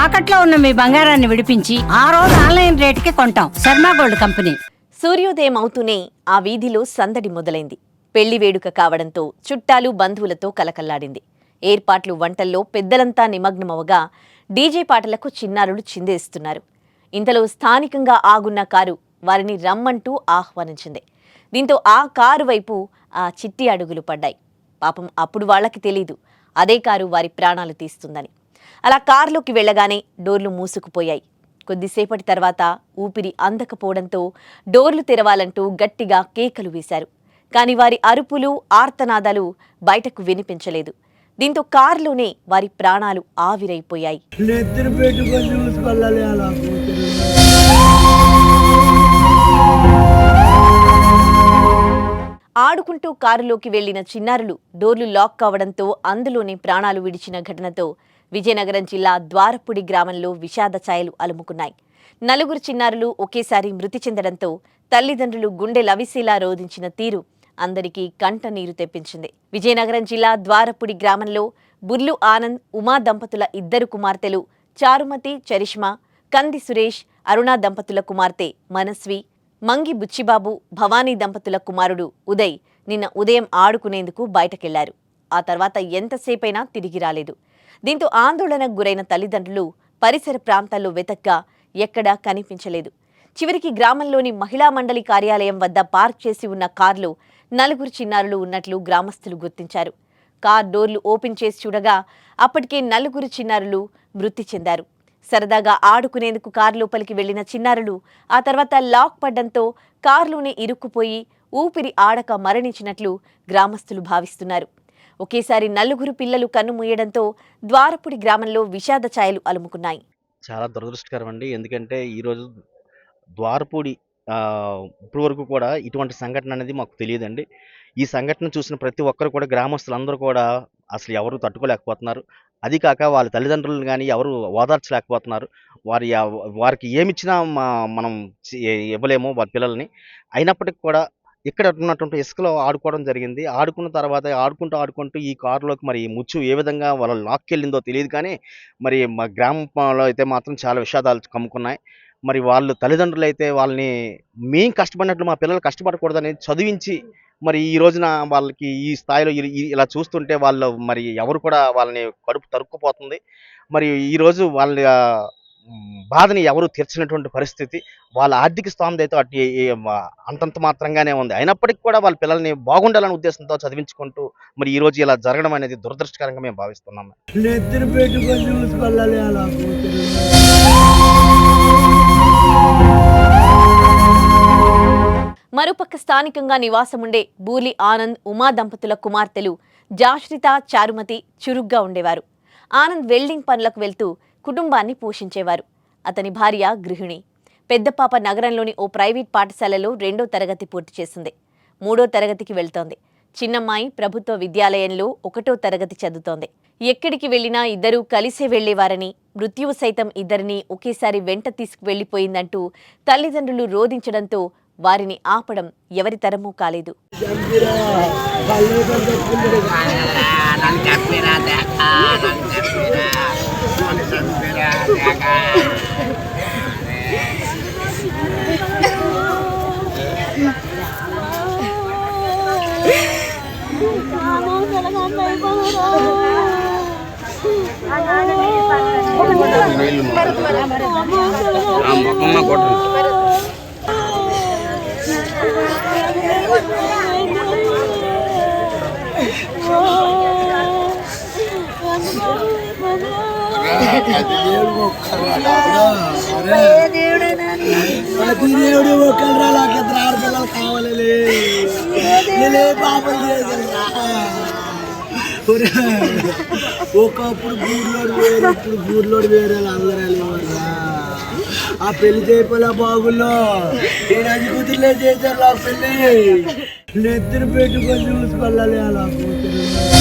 తాకట్లో ఉన్న మీ బంగారాన్ని విడిపించి ఆ రోజు ఆన్లైన్ రేటుకి కొంటాం. Sharma gold company. సూర్యోదయం అవుతూనే ఆ వీధిలో సందడి మొదలైంది. పెళ్లి వేడుక కావడంతో చుట్టాలు బంధువులతో కలకల్లాడింది. ఏర్పాట్లు వంటల్లో పెద్దలంతా నిమగ్నమవగా డీజే పాటలకు చిన్నారులు చిందేస్తున్నారు. ఇంతలో స్థానికంగా ఆగున్న కారు వారిని రమ్మంటూ ఆహ్వానించింది. దీంతో ఆ కారు వైపు ఆ చిట్టి అడుగులు పడ్డాయి. పాపం అప్పుడు వాళ్లకి తెలీదు అదే కారు వారి ప్రాణాలు తీస్తుందని. అలా కారులోకి వెళ్లగానే డోర్లు మూసుకుపోయాయి. కొద్దిసేపటి తర్వాత ఊపిరి అందకపోవడంతో డోర్లు తెరవాలంటూ గట్టిగా కేకలు వేశారు. కాని వారి అరుపులు, ఆర్తనాదాలు బయటకు వినిపించలేదు. దీంతో కారులోనే వారి ప్రాణాలు ఆవిరైపోయాయి. ఆడుకుంటూ కారులోకి వెళ్లిన చిన్నారులు డోర్లు లాక్ కావడంతో అందులోనే ప్రాణాలు విడిచిన ఘటనతో విజయనగరం జిల్లా ద్వారపుడి గ్రామంలో విషాద ఛాయలు అలుముకున్నాయి. 4 చిన్నారులు ఒకేసారి మృతి చెందడంతో తల్లిదండ్రులు గుండె లవిసేలా రోధించిన తీరు అందరికీ కంటనీరు తెప్పించింది. విజయనగరం జిల్లా ద్వారపుడి గ్రామంలో బుర్లు ఆనంద్, ఉమా దంపతుల 2 కుమార్తెలు చారుమతి, చరిష్మా, కంది సురేష్, అరుణ దంపతుల కుమార్తె మనస్వి, మంగి బుచ్చిబాబు, భవానీ దంపతుల కుమారుడు ఉదయ్ నిన్న ఉదయం ఆడుకునేందుకు బయటకెళ్లారు. ఆ తర్వాత ఎంతసేపైనా తిరిగి రాలేదు. దీంతో ఆందోళనకు గురైన తల్లిదండ్రులు పరిసర ప్రాంతాల్లో వెతక్గా ఎక్కడా కనిపించలేదు. చివరికి గ్రామంలోని మహిళా మండలి కార్యాలయం వద్ద పార్క్ చేసి ఉన్న కారులో 4 చిన్నారులు ఉన్నట్లు గ్రామస్తులు గుర్తించారు. కార్ డోర్లు ఓపెన్ చేసి చూడగా అప్పటికే 4 చిన్నారులు మృతి చెందారు. సరదాగా ఆడుకునేందుకు కారు లోపలికి వెళ్లిన చిన్నారులు ఆ తర్వాత లాక్ పడ్డంతో కారులోనే ఇరుక్కుపోయి ఊపిరి ఆడక మరణించినట్లు గ్రామస్తులు భావిస్తున్నారు. ఒకేసారి 4 పిల్లలు కన్నుమూయడంతో ద్వారపుడి గ్రామంలో విషాద ఛాయలు అలుముకున్నాయి. చాలా దురదృష్టకరం అండి. ఎందుకంటే ఈరోజు ద్వారపూడి ఇప్పటి వరకు కూడా ఇటువంటి సంఘటన అనేది మాకు తెలియదండి. ఈ సంఘటన చూసిన ప్రతి ఒక్కరు కూడా గ్రామస్తులందరూ కూడా అసలు ఎవరు తట్టుకోలేకపోతున్నారు. అది కాక వాళ్ళ తల్లిదండ్రులను గానీ ఎవరు ఓదార్చలేకపోతున్నారు. వారికి ఏమిచ్చినా మనం ఇవ్వలేము వారి పిల్లల్ని. అయినప్పటికి కూడా ఇక్కడ ఉన్నటువంటి ఇసుకలో ఆడుకోవడం జరిగింది. ఆడుకున్న తర్వాత ఆడుకుంటూ ఈ కారులోకి మరి ముచ్చు ఏ విధంగా వాళ్ళ లాక్కెళ్ళిందో తెలీదు కానీ, మరి మా గ్రామంలో అయితే మాత్రం చాలా విషాదాలు కమ్ముకున్నాయి. మరి వాళ్ళు తల్లిదండ్రులైతే వాళ్ళని మేం కష్టపడినట్లు మా పిల్లలు కష్టపడకూడదని చదివించి, మరి ఈ రోజున వాళ్ళకి ఈ స్థాయిలో ఇలా చూస్తుంటే వాళ్ళు మరి ఎవరు కూడా వాళ్ళని కడుపు తరుక్కుపోతుంది. మరి ఈరోజు వాళ్ళ బాధని ఎవరు తీర్చినటువంటి పరిస్థితి. వాళ్ళ ఆర్థిక స్థోమత అయితే అంతంత మాత్రంగానే ఉంది. అయినప్పటికీ కూడా వాళ్ళ పిల్లల్ని బాగుండాలనే ఉద్దేశంతో చదివించుకుంటూ మరి ఈ రోజు ఇలా జరగడం అనేది దురదృష్టకరంగా మేము భావిస్తున్నాము. మరోపక్క స్థానికంగా నివాసముండే బూలి ఆనంద్, ఉమా దంపతుల కుమార్తెలు జాశ్రిత, చారుమతి చురుగ్గా ఉండేవారు. ఆనంద్ వెల్డింగ్ పనులకు వెళ్తూ కుటుంబాన్ని పోషించేవారు. అతని భార్య గృహిణి. పెద్ద పాప నగరంలోని ఓ ప్రైవేట్ పాఠశాలలో 2వ తరగతి పూర్తి చేసింది. 3వ తరగతికి వెళ్తోంది. చిన్నమ్మాయి ప్రభుత్వ విద్యాలయంలో 1వ తరగతి చదువుతోంది. ఎక్కడికి వెళ్లినా ఇద్దరూ కలిసే వెళ్లేవారని, మృత్యువు సైతం ఇద్దరిని ఒకేసారి వెంట తీసుకువెళ్లిపోయిందంటూ తల్లిదండ్రులు రోధించడంతో వారిని ఆపడం ఎవరి తరమూ కాలేదు. దేవుడు ఒకళ్ళు నాకిద్దరు ఆడపిల్లలు కావాలి. పాపం ఒకప్పుడు గూర్లోడు వేరు, ఇప్పుడు గూర్లోడు వేరే అందరూ వెళ్ళేవారు. ఆ పెళ్లి చేయపోలే బాగుల్లో ఈరోజు కూతుర్లే చేశారు. ఆ పెళ్లి నెత్తిన పెట్టుకొని చూసుకోవాలి అలా కూతురు.